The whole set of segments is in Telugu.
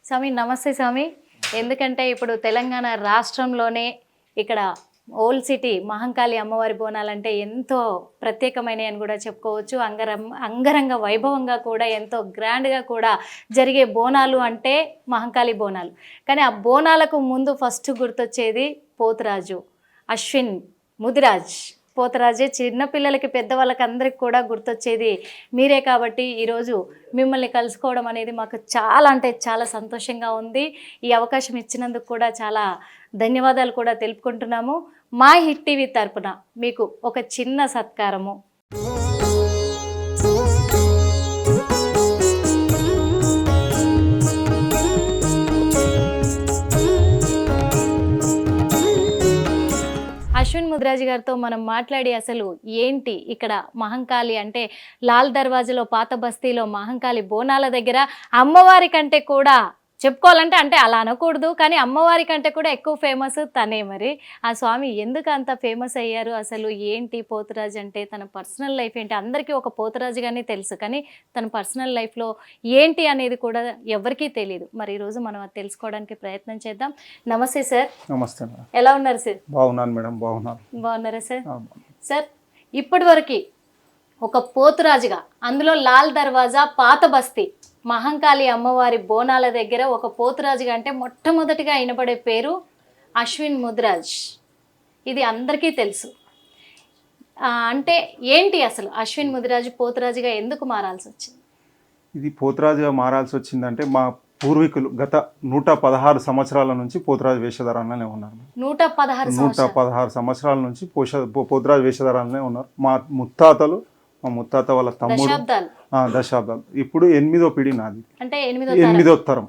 స్వామి నమస్తే స్వామి. ఎందుకంటే ఇప్పుడు తెలంగాణ రాష్ట్రంలోనే ఇక్కడ ఓల్డ్ సిటీ మహంకాళి అమ్మవారి బోనాలంటే ఎంతో ప్రత్యేకమైనవి అని కూడా చెప్పుకోవచ్చు. అంగరంగ వైభవంగా కూడా ఎంతో గ్రాండ్గా కూడా జరిగే బోనాలు అంటే మహంకాళి బోనాలు. కానీ ఆ బోనాలకు ముందు ఫస్ట్ గుర్తొచ్చేది పోతురాజు, అశ్విన్ ముదిరాజ్. పోతరాజే చిన్నపిల్లలకి పెద్దవాళ్ళకి అందరికి కూడా గుర్తొచ్చేది మీరే. కాబట్టి ఈరోజు మిమ్మల్ని కలుసుకోవడం అనేది మాకు చాలా అంటే చాలా సంతోషంగా ఉంది. ఈ అవకాశం ఇచ్చినందుకు కూడా చాలా ధన్యవాదాలు కూడా తెలుపుకుంటున్నాము. మా హిట్ టీవీ తరపున మీకు ఒక చిన్న సత్కారము. అశ్విన్ ముదిరాజ్ గారితో మనం మాట్లాడి అసలు ఏంటి ఇక్కడ మహంకాళి అంటే లాల్ దర్వాజలో పాత బస్తీలో మహంకాళి బోనాల దగ్గర అమ్మవారి కంటే కూడా చెప్పుకోవాలంటే అంటే అలా అనకూడదు, కానీ అమ్మవారి కంటే కూడా ఎక్కువ ఫేమస్ తనే. మరి ఆ స్వామి ఎందుకు అంత ఫేమస్ అయ్యారు, అసలు ఏంటి పోతురాజు అంటే, తన పర్సనల్ లైఫ్ ఏంటి? అందరికీ ఒక పోతురాజుగానే తెలుసు, కానీ తన పర్సనల్ లైఫ్లో ఏంటి అనేది కూడా ఎవరికీ తెలియదు. మరి ఈరోజు మనం అది తెలుసుకోవడానికి ప్రయత్నం చేద్దాం. నమస్తే సార్. నమస్తే. ఎలా ఉన్నారు సార్? బాగున్నాను మేడం. బాగున్నారా సార్? సార్ ఇప్పటి వరకు ఒక పోతురాజుగా, అందులో లాల్ దర్వాజా పాత బస్తీ మహంకాళి అమ్మవారి బోనాల దగ్గర ఒక పోతురాజుగా అంటే మొట్టమొదటిగా వినపడే పేరు అశ్విన్ ముదిరాజ్. ఇది అందరికీ తెలుసు. అంటే ఏంటి అసలు అశ్విన్ ముదిరాజు పోతురాజుగా ఎందుకు మారాల్సి వచ్చింది? ఇది పోతురాజుగా మారాల్సి వచ్చిందంటే మా పూర్వీకులు గత 116 సంవత్సరాల నుంచి పోతురాజు వేషధారణనే ఉన్నారు. 116 సంవత్సరాల నుంచి పోతురాజు వేషధారణనే ఉన్నారు. మా ముత్తాతలు, మా ముత్తాత వాళ్ళ తమ్ముడు దశాబ్దాలు. ఇప్పుడు 8వ పీడి నాది, అంటే 8వ తరం.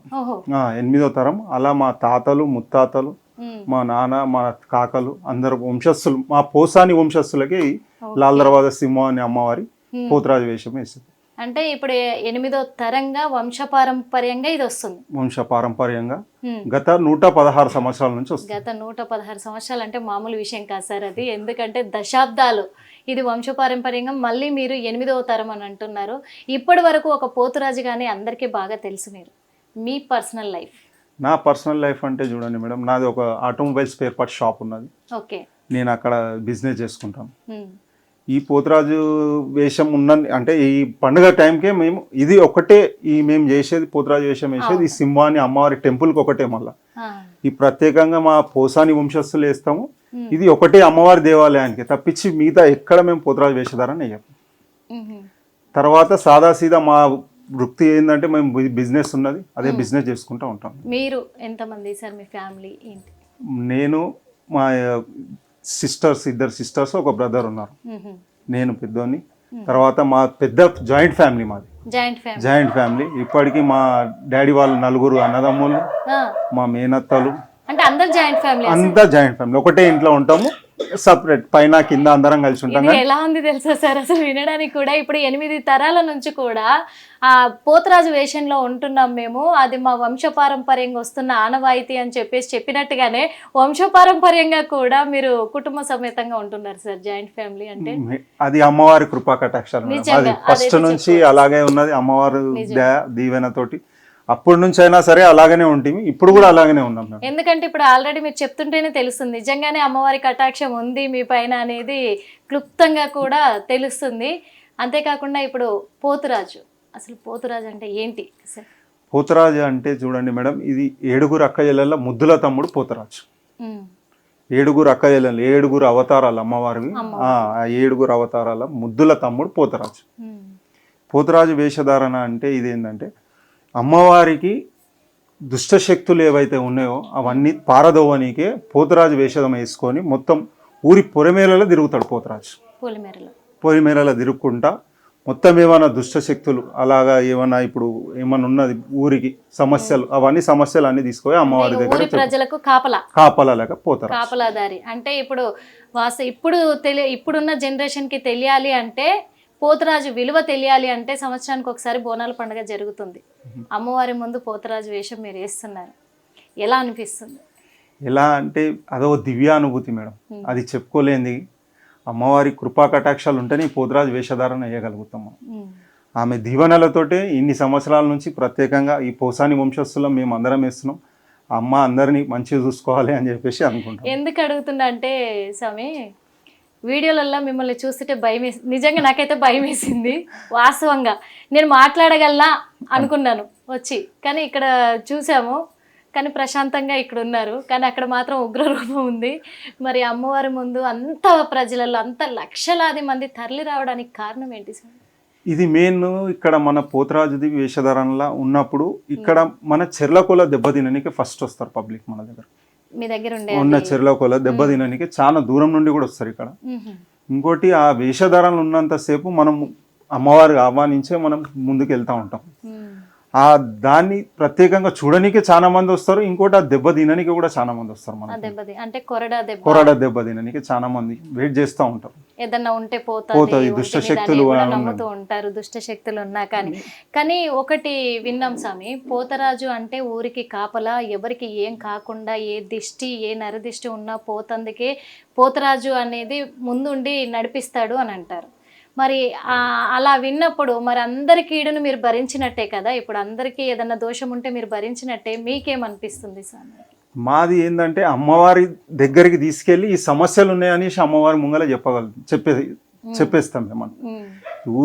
8వ తరం. అలా మా తాతలు, ముత్తాతలు, మా నాన్న, మా కాకలు అందరు వంశస్థులు, మా పోసాని వంశస్థులకి లాల్ దర్వాజా సింహ అనే అమ్మవారి పోతురాజు వేషం వేస్తుంది. అంటే ఇప్పుడు 8వ తరంగా వంశపారంపర్యంగా ఇది వస్తుంది. వంశపారంపర్యంగా గత 116 సంవత్సరాల నుంచి వస్తుంది. గత 116 సంవత్సరాలు అంటే మామూలు విషయం కాదు సార్ అది. ఎందుకంటే దశాబ్దాలు ఇది వంశపారంపర్యంగా. మళ్ళీ మీరు 8వ తరం అని అంటున్నారు. ఇప్పటి వరకు ఒక పోతురాజుగానే అందరికీ బాగా తెలుసు. మీరు మీ పర్సనల్ లైఫ్? నా పర్సనల్ లైఫ్ అంటే చూడండి మేడం, నాది ఒక ఆటోమొబైల్ స్పేర్ పార్ట్ షాప్ ఉన్నది. ఓకే. నేను అక్కడ బిజినెస్ చేసుకుంటాను. ఈ పోతురాజు వేషం ఉన్న అంటే ఈ పండుగ టైంకే మేము ఇది ఒకటే, ఈ మేము చేసేది పోతురాజు వేషం వేసేది ఈ సింహాని అమ్మవారి టెంపుల్కి ఒకటే. మళ్ళీ ఈ ప్రత్యేకంగా మా పోసాని వంశస్థులు వేస్తాము. ఇది ఒకటే అమ్మవారి దేవాలయానికి తప్పించి మిగతా ఎక్కడ మేము పోతురాజు వేషధారణ వేయము. తర్వాత సాదాసీదా మా వృత్తి ఏంటంటే మేము బిజినెస్ ఉన్నది, అదే బిజినెస్ చేసుకుంటూ ఉంటాం. మీరు ఎంతమంది సార్? మీ ఫ్యామిలీ ఏంటి? నేను, మా సిస్టర్స్, 2 సిస్టర్స్, ఒక బ్రదర్ ఉన్నారు. నేను పెద్దోని. తర్వాత మా పెద్ద జాయింట్ ఫ్యామిలీ మాది. Joint family. ఇప్పటికీ మా డాడీ వాళ్ళు 4 అన్నదమ్ములు, మా మేనత్తలు, అంటే అందరు జాయింట్ ఫ్యామిలీ. అంతా జాయింట్ ఫ్యామిలీ. ఒకటే ఇంట్లో ఉంటాము, సపరేట్ పైన కింద అందరం కలిసి ఉంటాం. ఎలా ఉంది తెలుసా సార్ అసలు వినడానికి కూడా? ఇప్పుడు 8 తరాల నుంచి కూడా ఆ పోతురాజు వేషంలో ఉంటున్నాం మేము. అది మా వంశపారంపర్యంగా వస్తున్న ఆనవాయితీ అని చెప్పినట్టుగానే వంశపారంపర్యంగా కూడా మీరు కుటుంబ సమేతంగా ఉంటున్నారు సార్. జాయింట్ ఫ్యామిలీ అంటే అది అమ్మవారి కృపా కటాక్షాలు. అది ఫస్ట్ నుంచి అలాగే ఉన్నది, అమ్మవారు దీవెనతోటి. అప్పటి నుంచి అయినా సరే అలాగనే ఉంటుంది, ఇప్పుడు కూడా అలాగనే ఉన్నాం. ఎందుకంటే ఇప్పుడు ఆల్రెడీ మీరు చెప్తుంటేనే తెలుస్తుంది నిజంగానే అమ్మవారి కటాక్షం ఉంది మీ పైన అనేది క్లుప్తంగా కూడా తెలుస్తుంది. అంతేకాకుండా ఇప్పుడు పోతురాజు, అసలు పోతురాజు అంటే ఏంటి సార్? పోతురాజు అంటే చూడండి మేడం, ఇది 7 అక్కజెల్లెల ముద్దుల తమ్ముడు పోతురాజు. 7 అక్కజెల్లెలు, 7 అవతారాలు అమ్మవారివి. ఆ 7 అవతారాల ముద్దుల తమ్ముడు పోతురాజు. పోతురాజు వేషధారణ అంటే ఇదేంటంటే అమ్మవారికి దుష్టశక్తులు ఏవైతే ఉన్నాయో అవన్నీ పారదోవనికే పోతురాజు వేషం వేసుకొని మొత్తం ఊరి పొలిమేరలో తిరుగుతాడు పోతురాజు. పొలిమేరలో తిరుగుకుంటా మొత్తం ఏమైనా దుష్టశక్తులు అలాగా ఏమన్నా ఇప్పుడు ఏమన్నా ఉన్నది ఊరికి సమస్యలు, అవన్నీ సమస్యలు అన్ని తీసుకొని అమ్మవారి దగ్గర ప్రజలకు కాపలా లేక పోతారు. కాపలాదారి అంటే ఇప్పుడు ఇప్పుడున్న జనరేషన్ కి తెలియాలి అంటే, పోతురాజు విలువ తెలియాలి అంటే సంవత్సరానికి ఒకసారి బోనాల పండుగ జరుగుతుంది. అమ్మవారి ముందు పోతురాజు వేషం మీరు వేస్తున్నారు, ఎలా అనిపిస్తుంది? ఎలా అంటే అదో దివ్యానుభూతి మేడం, అది చెప్పుకోలేంది. అమ్మవారి కృపా కటాక్షాలు ఉంటేనే పోతురాజు వేషధారణ వేయగలుగుతాము. ఆమె దీవెనలతోటే ఇన్ని సంవత్సరాల నుంచి ప్రత్యేకంగా ఈ పోసాని వంశస్థులం మేము అందరం వేస్తున్నాం. అమ్మ అందరినీ మంచిగా చూసుకోవాలి అని చెప్పేసి అనుకుంటాం. ఎందుకు అడుగుతున్నా అంటే స్వామి, వీడియోలలో మిమ్మల్ని చూస్తుంటే భయం వేసి, నిజంగా నాకైతే భయం వేసింది వాస్తవంగా. నేను మాట్లాడగలనా అనుకున్నాను వచ్చి, కానీ ఇక్కడ చూసాము, కానీ ప్రశాంతంగా ఇక్కడ ఉన్నారు, కానీ అక్కడ మాత్రం ఉగ్రరూపం ఉంది. మరి అమ్మవారి ముందు అంత ప్రజలలో అంత లక్షలాది మంది తరలి రావడానికి కారణం ఏంటి సార్? ఇది మెయిన్ ఇక్కడ మన పోతరాజుది వేషధారణలా ఉన్నప్పుడు ఇక్కడ మన చెర్లకోల దెబ్బతినడానికి ఫస్ట్ వస్తారు పబ్లిక్ మన దగ్గర. మీ దగ్గర ఉన్న చెర్లకోల దెబ్బతినడానికి చాలా దూరం నుండి కూడా వస్తారు ఇక్కడ. ఇంకోటి ఆ వేషధారణలు ఉన్నంతసేపు మనం అమ్మవారి ఆహ్వానించే మనం ముందుకు వెళ్తూ ఉంటాం. ఆ దాన్ని ప్రత్యేకంగా చూడడానికి చాలా మంది వస్తారు. ఇంకోటి ఆ దెబ్బ తినడానికి కూడా చాలా మంది వస్తారు. మన అంటే కొరడా దెబ్బ తినడానికి చాలా మంది వెయిట్ చేస్తూ ఉంటారు. ఏదన్నా ఉంటే పోతుంది, దుష్ట శక్తులు నమ్ముతూ ఉంటారు, దుష్ట శక్తులు ఉన్నా కానీ ఒకటి విన్నాం స్వామి, పోతరాజు అంటే ఊరికి కాపలా, ఎవరికి ఏం కాకుండా ఏ దిష్టి ఏ నరదిష్టి ఉన్నా పోతందుకే పోతరాజు అనేది ముందుండి నడిపిస్తాడు అని అంటారు. మరి అలా విన్నప్పుడు మరి అందరి కీడును మీరు భరించినట్టే కదా, ఇప్పుడు అందరికీ ఏదన్నా దోషం ఉంటే మీరు భరించినట్టే, మీకేమనిపిస్తుంది స్వామి? మాది ఏంటంటే అమ్మవారి దగ్గరికి తీసుకెళ్ళి ఈ సమస్యలు ఉన్నాయనేసి అమ్మవారి ముంగల చెప్పేస్తాం మేము.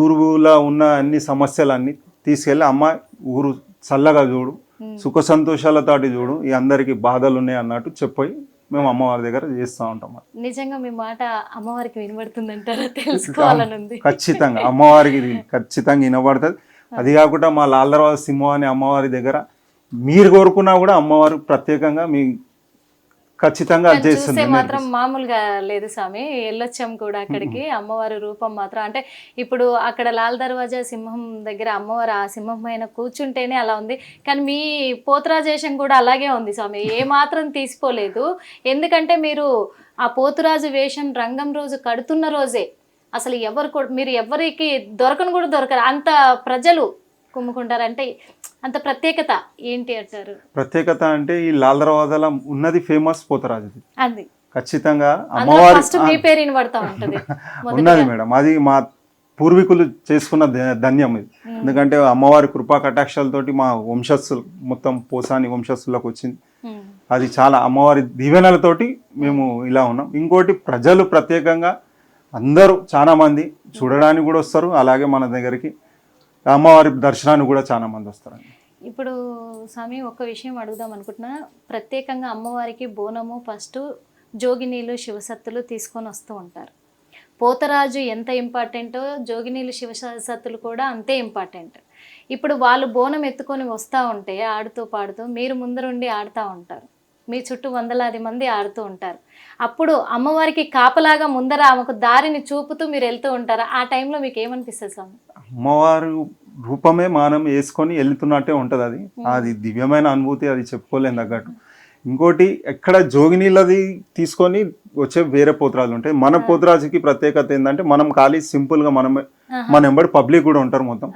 ఊరులో ఉన్న అన్ని సమస్యలన్నీ తీసుకెళ్ళి అమ్మ ఊరు చల్లగా చూడు, సుఖ సంతోషాలతోటి చూడు, ఈ అందరికి బాధలు ఉన్నాయి అన్నట్టు చెప్పి మేము అమ్మవారి దగ్గర చేస్తూ ఉంటాం. నిజంగా మీ మాట అమ్మవారికి వినబడుతుందంటారా? తెలుసుకోవాలనుంది. ఖచ్చితంగా అమ్మవారికి ఖచ్చితంగా వినబడుతుంది. అది కాకుండా మా లాల్దర్వాజ సింహం అనే అమ్మవారి దగ్గర మీరు కోరుకున్నా కూడా అమ్మవారు ప్రత్యేకంగా మీ ఖచ్చితంగా చూస్తే మాత్రం మామూలుగా లేదు స్వామి. వెళ్ళొచ్చాం కూడా అక్కడికి. అమ్మవారి రూపం మాత్రం అంటే ఇప్పుడు అక్కడ లాల్ దర్వాజా సింహం దగ్గర అమ్మవారు ఆ సింహం పైన కూర్చుంటేనే అలా ఉంది, కానీ మీ పోతురాజేశం కూడా అలాగే ఉంది స్వామి, ఏ మాత్రం తీసిపోలేదు. ఎందుకంటే మీరు ఆ పోతురాజు వేషం రంగం రోజు కడుతున్న రోజే అసలు ఎవరు కూడా మీరు ఎవరికి దొరకను కూడా దొరకరు, అంత ప్రజలు కుమ్ముకుంటారంటే అంత ప్రత్యేకత ఏంటి అంటారు? ప్రత్యేకత అంటే ఈ లాల్ దర్వాజాలో ఉన్నది ఫేమస్ పోతరాజు అది ఖచ్చితంగా అమ్మవారి ఉన్నది మేడం. అది మా పూర్వీకులు చేసుకున్న ధన్యం ఇది. ఎందుకంటే అమ్మవారి కృపా కటాక్షాలతోటి మా వంశస్థులు మొత్తం పోసాని వంశస్థులకు వచ్చింది. అది చాలా అమ్మవారి దీవెనలతోటి మేము ఇలా ఉన్నాం. ఇంకోటి ప్రజలు ప్రత్యేకంగా అందరూ చాలా మంది చూడడానికి కూడా వస్తారు, అలాగే మన దగ్గరికి అమ్మవారి దర్శనానికి కూడా చాలా మంది వస్తారు. ఇప్పుడు స్వామి ఒక విషయం అడుగుదాం అనుకుంటున్నా, ప్రత్యేకంగా అమ్మవారికి బోనము ఫస్ట్ జోగినీలు శివసత్తులు తీసుకొని వస్తూ ఉంటారు. పోతరాజు ఎంత ఇంపార్టెంటో జోగినీలు శివసత్తులు కూడా అంతే ఇంపార్టెంట్. ఇప్పుడు వాళ్ళు బోనం ఎత్తుకొని వస్తూ ఉంటే ఆడుతూ పాడుతూ మీరు ముందరుండి ఆడుతూ ఉంటారు, మీ చుట్టూ వందలాది మంది ఆడుతూ ఉంటారు. అప్పుడు అమ్మవారికి కాపలాగా ముందర ఆమెకు దారిని చూపుతూ మీరు వెళ్తూ ఉంటారు. ఆ టైంలో మీకు ఏమనిపిస్తుంది స్వామి? అమ్మవారి రూపమే మనం వేసుకొని వెళ్తున్నట్టే ఉంటుంది. అది దివ్యమైన అనుభూతి, అది చెప్పుకోలేని తగ్గట్టు. ఇంకోటి ఎక్కడ జోగినీళ్ళది తీసుకొని వచ్చే వేరే పోతురాజులు ఉంటాయి. మన పోతురాజుకి ప్రత్యేకత ఏంటంటే మనం ఖాళీ సింపుల్గా మన ఎంబడి పబ్లిక్ కూడా ఉంటారు మొత్తం.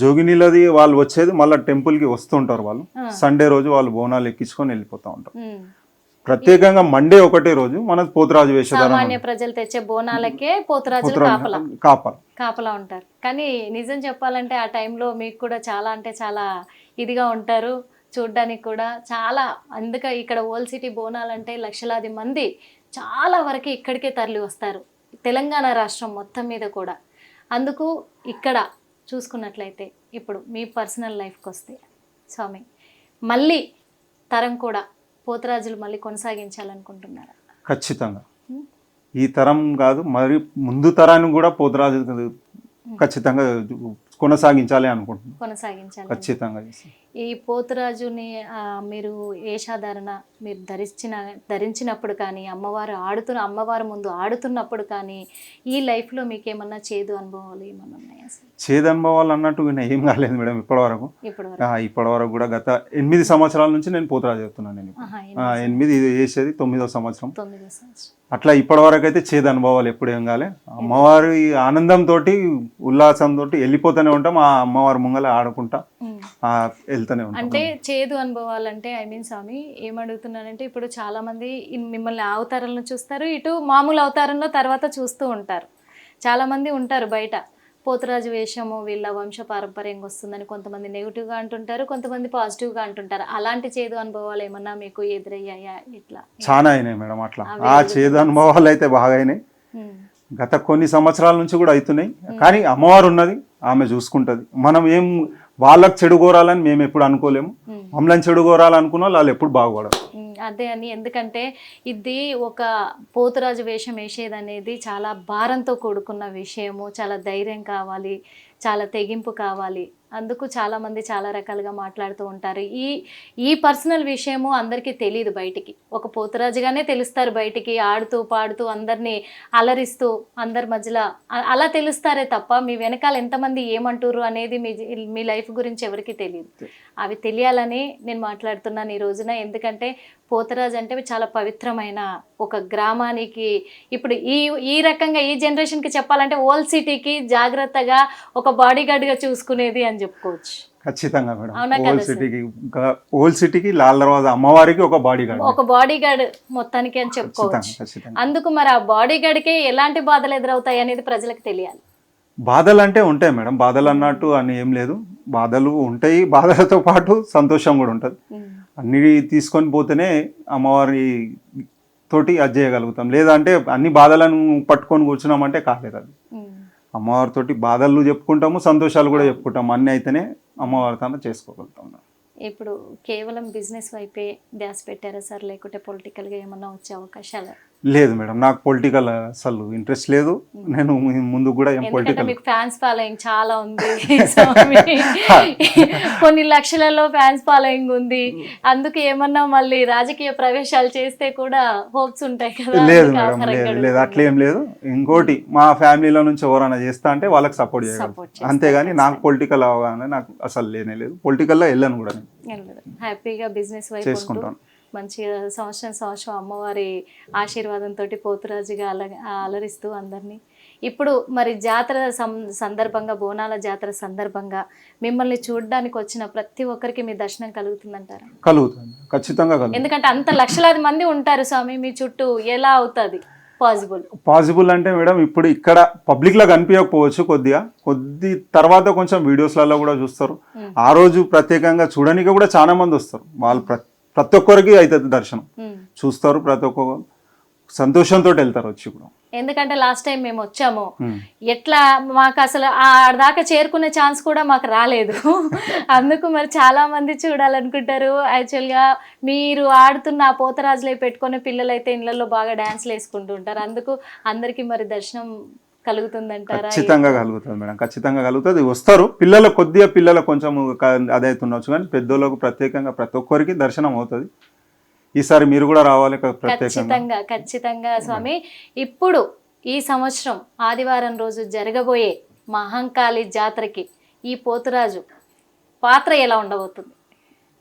జోగినీళ్ళది వాళ్ళు వచ్చేది మళ్ళీ టెంపుల్కి వస్తుంటారు. వాళ్ళు సండే రోజు వాళ్ళు బోనాలు ఎక్కించుకొని వెళ్ళిపోతూ ఉంటారు. ప్రత్యేకంగా మండే ఒకటే రోజు మన పోతురాజు వేషధారణ ప్రజలు తెచ్చే బోనాలకే పోతురాజులు కాపలా ఉంటారు. కానీ నిజం చెప్పాలంటే ఆ టైంలో మీకు కూడా చాలా అంటే చాలా ఇదిగా ఉంటారు చూడ్డానికి కూడా చాలా. అందుకే ఇక్కడ ఓల్డ్ సిటీ బోనాలంటే లక్షలాది మంది చాలా వరకు ఇక్కడికే తరలి వస్తారు, తెలంగాణ రాష్ట్రం మొత్తం మీద కూడా. అందుకు ఇక్కడ చూసుకున్నట్లయితే ఇప్పుడు మీ పర్సనల్ లైఫ్కి వస్తే స్వామి, మళ్ళీ తరం కూడా పోతురాజులు మళ్ళీ కొనసాగించాలనుకుంటున్నారా? ఖచ్చితంగా. ఈ తరం కాదు, మరి ముందు తరాన్ని కూడా పోతురాజు ఖచ్చితంగా కొనసాగించాలి అనుకుంటున్నాను. ఖచ్చితంగా. ఈ పోతురాజుని మీరు వేషధారణ మీరు ధరించినప్పుడు కానీ అమ్మవారు ముందు ఆడుతున్నప్పుడు కానీ ఈ లైఫ్లో మీకు ఏమన్నా చేదు అనుభవాలు ఏమన్నా ఉన్నాయా? చేదు అనుభవాలు అన్నట్టు ఏం కాలేదు మేడం ఇప్పటివరకు. ఇప్పటివరకు కూడా గత 8 సంవత్సరాల నుంచి నేను పోతురాజు చెప్తున్నాను. నేను 8 వేసేది 9వ సంవత్సరం. అట్లా ఇప్పటివరకు అయితే చేదు అనుభవాలు ఎప్పుడేం కాలే. అమ్మవారి ఆనందంతో ఉల్లాసంతో వెళ్ళిపోతూనే ఉంటాం, ఆ అమ్మవారి ముంగల ఆడుకుంటా వెళ్తూనే ఉంటాం. అంటే చేదు అనుభవాలు అంటే స్వామి ఏమడుగుతున్నానంటే, ఇప్పుడు చాలా మంది మిమ్మల్ని అవతారంలో చూస్తారు, ఇటు మామూలు అవతారంలో తర్వాత చూస్తూ ఉంటారు. చాలా మంది ఉంటారు బయట పోతురాజు వేషము వీళ్ళ వంశ పారంపర్యంగా వస్తుందని కొంతమంది నెగిటివ్గా అంటుంటారు, కొంతమంది పాజిటివ్గా అంటుంటారు. అలాంటి చేదు అనుభవాలు ఏమన్నా మీకు ఎదురయ్యాయా? ఇట్లా చాలా అయినాయి మేడం అట్లా. ఆ చేదు అనుభవాలు అయితే బాగా అయినాయి. గత కొన్ని సంవత్సరాల నుంచి కూడా అవుతున్నాయి. కానీ అమ్మవారు ఉన్నది, ఆమె చూసుకుంటుంది. మనం ఏం వాళ్ళకి చెడు కోరాలని మేము ఎప్పుడు అనుకోలేము. మమ్మల్ని చెడు కోరాలనుకున్న వాళ్ళు ఎప్పుడు బాగుపడరు. అదే అని, ఎందుకంటే ఇది ఒక పోతురాజు వేషం వేసేది అనేది చాలా భారంతో కూడుకున్న విషయము, చాలా ధైర్యం కావాలి, చాలా తెగింపు కావాలి. అందుకు చాలామంది చాలా రకాలుగా మాట్లాడుతూ ఉంటారు. ఈ పర్సనల్ విషయము అందరికీ తెలియదు బయటికి. ఒక పోతురాజుగానే తెలుస్తారు బయటికి, ఆడుతూ పాడుతూ అందరినీ అలరిస్తూ అందరి మధ్యలో అలా తెలుస్తారే తప్ప మీ వెనకాల ఎంతమంది ఏమంటారు అనేది మీ లైఫ్ గురించి ఎవరికి తెలియదు. అవి తెలియాలని నేను మాట్లాడుతున్నాను ఈ రోజున. ఎందుకంటే పోతురాజు అంటే చాలా పవిత్రమైన ఒక గ్రామానికి, ఇప్పుడు ఈ రకంగా ఈ జనరేషన్కి చెప్పాలంటే ఓల్డ్ సిటీకి జాగ్రత్తగా ఒక బాడీ గార్డ్గా చూసుకునేది అని చెప్పుకోవచ్చు. ఖచ్చితంగా మేడం. ఓల్డ్ సిటీకి లాల్ దర్వాజా అమ్మవారికి ఒక బాడీ గార్డ్ మొత్తానికి అని చెప్పుకోవచ్చు. అందుకు మరి ఆ బాడీ గార్డ్కి ఎలాంటి బాధలు ఎదురవుతాయి అనేది ప్రజలకు తెలియాలి. బాధలు అంటే ఉంటాయి మేడం, బాధలు అన్నట్టు అని ఏం లేదు. బాధలు ఉంటాయి, బాధలతో పాటు సంతోషం కూడా ఉంటుంది. అన్ని తీసుకొని పోతేనే అమ్మవారి తోటి అది చేయగలుగుతాం. లేదంటే అన్ని బాధలను పట్టుకొని కూర్చున్నామంటే కాలేదు. అది అమ్మవారితోటి బాధలు చెప్పుకుంటాము, సంతోషాలు కూడా చెప్పుకుంటాము. అన్నీ అయితేనే అమ్మవారితో చేసుకోగలుగుతాం. ఇప్పుడు కేవలం బిజినెస్ వైపే ధ్యాస పెట్టారా సార్, లేకుంటే పొలిటికల్గా ఏమన్నా వచ్చే అవకాశాలు? లేదు మేడం, నాకు పొలిటికల్ అసలు ఇంట్రెస్ట్ లేదు. నేను ముందు కూడా పొలిటికల్, మీకు ఫ్యాన్స్ ఫాలోయింగ్ చాలా ఉంది, కొన్ని లక్షలలో ఫ్యాన్స్ ఫాలోయింగ్ ఉంది. అందుకు ఏమన్నా మళ్ళీ రాజకీయ ప్రవేశాలు చేస్తే కూడా హోప్స్ ఉంటాయి కదా? లేదు మేడం, లేదు అట్లేం లేదు. ఇంకోటి, మా ఫ్యామిలీలో నుంచి ఎవరైనా చేస్తా అంటే వాళ్ళకి సపోర్ట్ చేయాలి, అంతేగాని నాకు పొలిటికల్ అవగానే నాకు అసలు లేనే లేదు. పొలిటికల్లో వెళ్ళను కూడా. హ్యాపీగా బిజినెస్ వైపు చేసుకుంటాను. మంచిగా సంవత్సరం అమ్మవారి ఆశీర్వాదంతో పోతురాజుగా అలరిస్తూ అందరినీ. ఇప్పుడు మరి జాతర సందర్భంగా, బోనాల జాతర సందర్భంగా మిమ్మల్ని చూడడానికి వచ్చిన ప్రతి ఒక్కరికి మీ దర్శనం కలుగుతుందంటారా? కలుగుతుంది, ఖచ్చితంగా కలుగుతుంది. ఎందుకంటే అంత లక్షలాది మంది ఉంటారు స్వామి మీ చుట్టూ, ఎలా అవుతుంది పాసిబుల్ అంటే మేడం, ఇప్పుడు ఇక్కడ పబ్లిక్ లా కనిపించకపోవచ్చు, కొద్ది తర్వాత కొంచెం వీడియోస్లలో కూడా చూస్తారు. ఆ రోజు ప్రత్యేకంగా చూడడానికి కూడా చాలా మంది వస్తారు. వాళ్ళు ప్రతి ఒక్కరికి అవుతుంది దర్శనం, చూస్తారు. ప్రతి ఒక్కరు సంతోషంతో వెళ్తారు వచ్చి కూడా. ఎందుకంటే లాస్ట్ టైం మేము వచ్చాము, ఎట్లా మాకు అసలు దాకా చేరుకునే ఛాన్స్ కూడా మాకు రాలేదు. అందుకు మరి చాలా మంది చూడాలనుకుంటారు. యాక్చువల్గా మీరు ఆడుతున్న ఆ పోతరాజులే పెట్టుకునే పిల్లలు అయితే ఇళ్లలో బాగా డాన్స్లు వేసుకుంటూ ఉంటారు. అందుకు అందరికీ మరి దర్శనం కలుగుతుందంటారా? ఖచ్చితంగా కలుగుతుంది మేడం, ఖచ్చితంగా కలుగుతుంది. వస్తారు పిల్లలు, పిల్లలు కొంచెం అదైతుండొచ్చు, కానీ పెద్దోళ్ళకు ప్రత్యేకంగా ప్రతి ఒక్కరికి దర్శనం అవుతుంది. ఈసారి మీరు కూడా రావాలి ఖచ్చితంగా స్వామి. ఇప్పుడు ఈ సంవత్సరం ఆదివారం రోజు జరగబోయే మహంకాళి జాతరకి ఈ పోతురాజు పాత్ర ఎలా ఉండబోతుంది?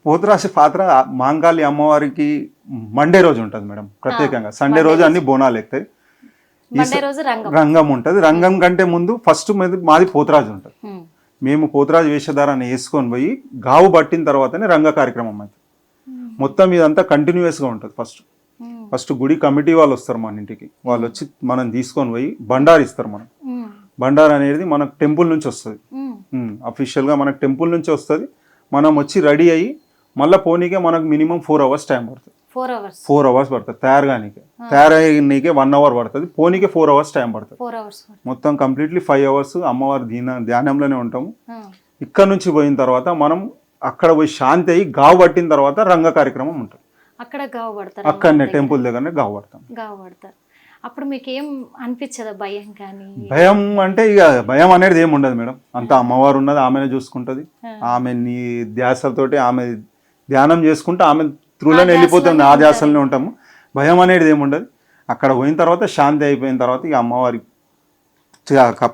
పోతురాజు పాత్ర మహంకాళి అమ్మవారికి మండే రోజు ఉంటుంది మేడం ప్రత్యేకంగా. సండే రోజు అన్ని బోనాలు ఎక్కుతాయి, రంగం ఉంటుంది. రంగం కంటే ముందు ఫస్ట్ మాది పోతురాజు ఉంటుంది. మేము పోతురాజు వేషధారాన్ని వేసుకొని పోయి గావు పట్టిన తర్వాతనే రంగ కార్యక్రమం అవుతుంది. మొత్తం ఇదంతా కంటిన్యూస్గా ఉంటుంది. ఫస్ట్ గుడి కమిటీ వాళ్ళు వస్తారు మన ఇంటికి, వాళ్ళు వచ్చి మనం తీసుకొని పోయి బండారు ఇస్తారు. మనం బండారు అనేది మనకు టెంపుల్ నుంచి వస్తుంది, అఫీషియల్గా మనకు టెంపుల్ నుంచి వస్తుంది. మనం వచ్చి రెడీ అయ్యి మళ్ళీ పోనీకే మనకు మినిమం 4 hours టైం పడుతుంది. 4 hours పడుతుంది తయారయ్యే 1 hour పడుతుంది, పోనీకే 4 hours టైం పడుతుంది. మొత్తం కంప్లీట్లీ 5 hours అమ్మవారి ధ్యానంలోనే ఉంటాము. ఇక్కడ నుంచి పోయిన తర్వాత మనం అక్కడ పోయి శాంతి అయ్యి గావు పట్టిన తర్వాత రంగ కార్యక్రమం ఉంటుంది. అక్కడ గావు పడతారు, అక్కడనే టెంపుల్ దగ్గరనే గావు పడతారు. అప్పుడు మీకు ఏం అనిపించదా భయం? కానీ భయం అంటే ఇక భయం అనేది ఏమి ఉండదు మేడం, అంతా అమ్మవారు ఉన్నది, ఆమెనే చూసుకుంటుంది. ఆమె నీ ధ్యాసతోటి ఆమె ధ్యానం చేసుకుంటే ఆమె త్రూలోనే వెళ్ళిపోతుంది, ఆ ధ్యాసలోనే ఉంటాము. భయం అనేది ఏమి ఉండదు. అక్కడ పోయిన తర్వాత శాంతి అయిపోయిన తర్వాత ఇక అమ్మవారి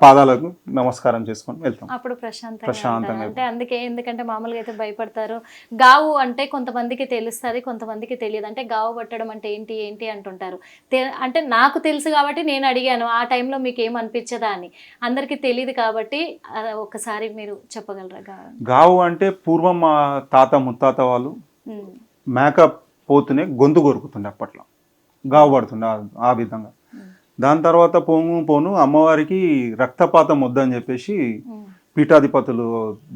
పాదాలకు నమస్కారం చేసుకొని వెళ్తాం. అప్పుడు ప్రశాంతంగా అంటే అందుకే, ఎందుకంటే మామూలుగా అయితే భయపడతారు. గావు అంటే కొంతమందికి తెలుస్తుంది, కొంతమందికి తెలియదు. అంటే గావు పట్టడం అంటే ఏంటి అంటుంటారు. అంటే నాకు తెలుసు కాబట్టి నేను అడిగాను, ఆ టైంలో మీకు ఏమనిపించదా అని. అందరికీ తెలియదు కాబట్టి ఒకసారి మీరు చెప్పగలరా? గావు అంటే పూర్వం మా తాత ముత్తాత వాళ్ళు మేక పోతునే గొంతు కొరుకుతుండే, అప్పట్లో గావు పడుతుండే. ఆ విధంగా దాని తర్వాత పోను అమ్మవారికి రక్తపాతం వద్దని చెప్పేసి పీఠాధిపతులు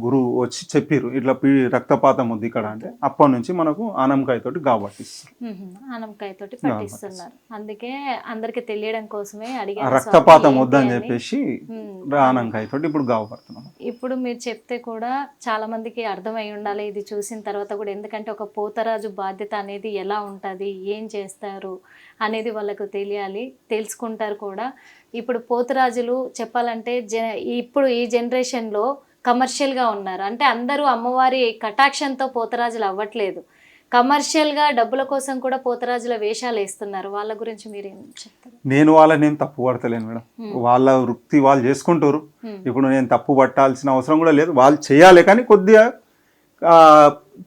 గురువు వచ్చి చెప్పారు, ఇట్లా రక్తపాతం ఉంది ఇక్కడ అంటే అప్పటి నుంచి మనకు ఆనంకాయతోటి గాబట్టిస్తారు. ఆనంకాయతోటి పట్టిస్తున్నారు. అందుకే అందరికి తెలియడం కోసమే అడిగాను, రక్తపాతం వద్దని చెప్పేసి ఆనంకాయతోటి ఇప్పుడు గావపడుతున్నాం. ఇప్పుడు మీరు చెప్తే కూడా చాలా మందికి అర్థమై ఉండాలి ఇది చూసిన తర్వాత కూడా, ఎందుకంటే ఒక పోతరాజు బాధ్యత అనేది ఎలా ఉంటుంది, ఏం చేస్తారు అనేది వాళ్ళకు తెలియాలి, తెలుసుకుంటారు కూడా. ఇప్పుడు పోతురాజులు చెప్పాలంటే ఇప్పుడు ఈ జనరేషన్లో కమర్షియల్గా ఉన్నారు. అంటే అందరూ అమ్మవారి కటాక్షంతో పోతరాజులు అవ్వట్లేదు, కమర్షియల్గా డబ్బుల కోసం కూడా పోతరాజుల వేషాలు వేస్తున్నారు. వాళ్ళ గురించి మీరు ఏం చెప్తారు? నేను వాళ్ళని ఏం తప్పు పడతలేను మేడం, వాళ్ళ వృత్తి వాళ్ళు చేసుకుంటారు. ఇప్పుడు నేను తప్పు పట్టాల్సిన అవసరం కూడా లేదు, వాళ్ళు చేయాలి. కానీ కొద్దిగా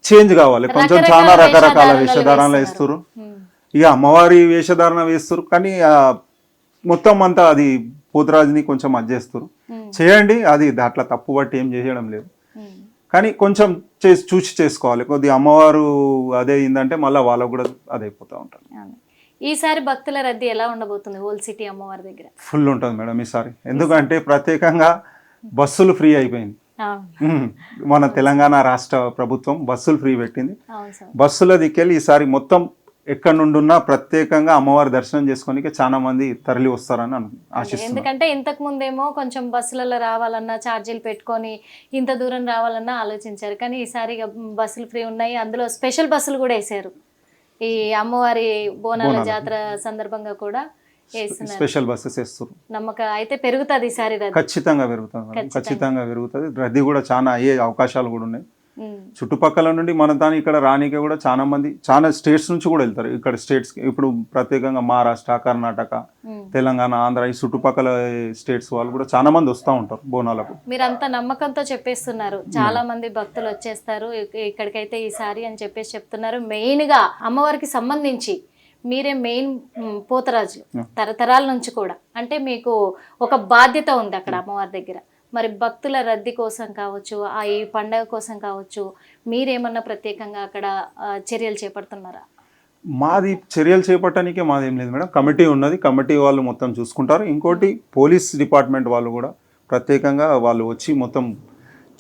చేంజ్ కావాలి, కొంచెం చాలా రకరకాల వేషధారణలు వేస్తారు. ఇక అమ్మవారి వేషధారణ వేస్తారు, కానీ మొత్తం అంతా అది పోతురాజుని కొంచెం అడ్జేస్తారు. చేయండి, అది అట్లా తప్పు బట్టి ఏం చేయడం లేదు. కానీ కొంచెం చూసి చేసుకోవాలి. కొద్దిగా అమ్మవారు అదే అయిందంటే మళ్ళీ వాళ్ళకు కూడా అదే అయిపోతూ ఉంటారు. ఈసారి భక్తుల రద్దీ ఎలా ఉండబోతుంది ఓల్డ్ సిటీ అమ్మవారి దగ్గర? ఫుల్ ఉంటుంది మేడం ఈసారి, ఎందుకంటే ప్రత్యేకంగా బస్సులు ఫ్రీ అయిపోయింది. మన తెలంగాణ రాష్ట్ర ప్రభుత్వం బస్సులు ఫ్రీ పెట్టింది. బస్సుల దిక్కెళ్ళి ఈసారి మొత్తం ఎక్కడి నుండి ఉన్నా ప్రత్యేకంగా అమ్మవారి దర్శనం చేసుకోనికి చాలా మంది తరలి వస్తారని ఆశిస్తున్నాను. ఎందుకంటే ఇంతకు ముందేమో కొంచెం బస్సులలో రావాలన్నా ఛార్జీలు పెట్టుకొని ఇంత దూరం రావాలన్నా ఆలోచించారు. కానీ ఈసారి బస్సులు ఫ్రీ ఉన్నాయి, అందులో స్పెషల్ బస్సులు కూడా వేసారు. ఈ అమ్మవారి బోనాల జాతర సందర్భంగా కూడా స్పెషల్ బస్సెస్ వేస్తారు. నమ్మకం అయితే పెరుగుతుంది ఈసారి, ఖచ్చితంగా పెరుగుతుంది, ఖచ్చితంగా పెరుగుతుంది. రద్దీ కూడా చాలా అయ్యే అవకాశాలు కూడా ఉన్నాయి. చుట్టుపక్కల నుండి మన దాని ఇక్కడ రానికే కూడా చాలా మంది చాలా స్టేట్స్ నుంచి కూడా వెళ్తారు. ఇక్కడ స్టేట్స్ ఇప్పుడు ప్రత్యేకంగా మహారాష్ట్ర, కర్ణాటక, తెలంగాణ, ఆంధ్ర ఈ చుట్టుపక్కల స్టేట్స్ వాళ్ళు కూడా చాలా మంది వస్తూ ఉంటారు బోనాలకు. మీరంతా నమ్మకంతో చెప్పేస్తున్నారు, చాలా మంది భక్తులు వచ్చేస్తారు ఇక్కడికైతే ఈసారి అని చెప్పేసి చెప్తున్నారు. మెయిన్ గా అమ్మవారికి సంబంధించి మీరే మెయిన్ పోతరాజు తరతరాల నుంచి కూడా, అంటే మీకు ఒక బాధ్యత ఉంది అక్కడ అమ్మవారి దగ్గర. మరి భక్తుల రద్దీ కోసం కావచ్చు, ఈ పండగ కోసం కావచ్చు, మీరేమన్నా ప్రత్యేకంగా అక్కడ చర్యలు చేపడుతున్నారా? మాది చర్యలు చేపట్టడానికే మాది ఏం లేదు మేడం, కమిటీ ఉన్నది, కమిటీ వాళ్ళు మొత్తం చూసుకుంటారు. ఇంకోటి పోలీస్ డిపార్ట్మెంట్ వాళ్ళు కూడా ప్రత్యేకంగా వాళ్ళు వచ్చి మొత్తం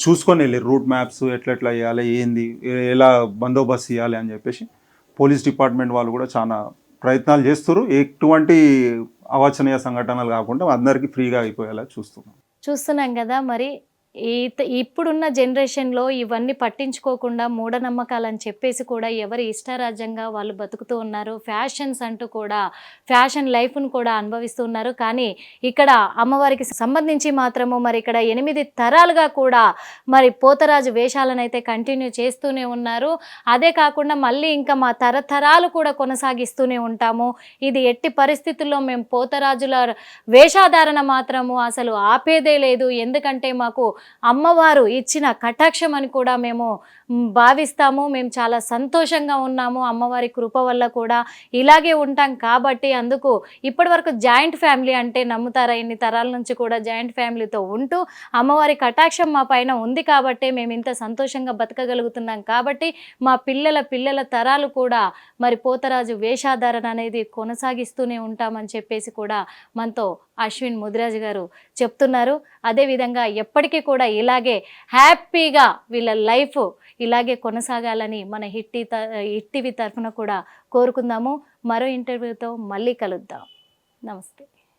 చూసుకొని వెళ్ళి రూట్ మ్యాప్స్ ఎట్లెట్లా వేయాలి, ఏంది, ఎలా బందోబస్తు చేయాలి అని చెప్పేసి పోలీస్ డిపార్ట్మెంట్ వాళ్ళు కూడా చాలా ప్రయత్నాలు చేస్తారు. ఎటువంటి అవాంఛనీయ సంఘటనలు కాకుండా అందరికీ ఫ్రీగా అయిపోయేలా చూస్తున్నాం కదా. మరి ఇప్పుడున్న జనరేషన్లో ఇవన్నీ పట్టించుకోకుండా మూఢనమ్మకాలని చెప్పేసి కూడా ఎవరి ఇష్టారాజ్యంగా వాళ్ళు బతుకుతూ ఉన్నారు. ఫ్యాషన్స్ అంటూ కూడా ఫ్యాషన్ లైఫ్ను కూడా అనుభవిస్తూ ఉన్నారు. కానీ ఇక్కడ అమ్మవారికి సంబంధించి మాత్రము మరి ఇక్కడ 8 తరాలుగా కూడా మరి పోతరాజు వేషాలను అయితే కంటిన్యూ చేస్తూనే ఉన్నారు. అదే కాకుండా మళ్ళీ ఇంకా మా తరతరాలు కూడా కొనసాగిస్తూనే ఉంటాము. ఇది ఎట్టి పరిస్థితుల్లో మేము పోతరాజుల వేషాధారణ మాత్రము అసలు ఆపేదే లేదు. ఎందుకంటే మాకు అమ్మవారు ఇచ్చిన కటాక్షం అని కూడా మేము భావిస్తాము. మేము చాలా సంతోషంగా ఉన్నాము, అమ్మవారి కృప వల్ల కూడా ఇలాగే ఉంటాం. కాబట్టి అందుకు ఇప్పటి వరకు జాయింట్ ఫ్యామిలీ అంటే నమ్ముతారా, ఇన్ని తరాల నుంచి కూడా జాయింట్ ఫ్యామిలీతో ఉంటూ అమ్మవారి కటాక్షం మా పైన ఉంది కాబట్టి మేము ఇంత సంతోషంగా బతకగలుగుతున్నాం. కాబట్టి మా పిల్లల తరాలు కూడా మరి పోతరాజు వేషాధారణ అనేది కొనసాగిస్తూనే ఉంటామని చెప్పేసి కూడా మనతో అశ్విన్ ముదిరాజు గారు చెప్తున్నారు. అదేవిధంగా ఎప్పటికీ కూడా ఇలాగే హ్యాపీగా వీళ్ళ లైఫ్ ఇలాగే కొనసాగాలని మన హిట్ టీవీ తరఫున కూడా కోరుకుందాము. మరో ఇంటర్వ్యూతో మళ్ళీ కలుద్దాం. నమస్తే.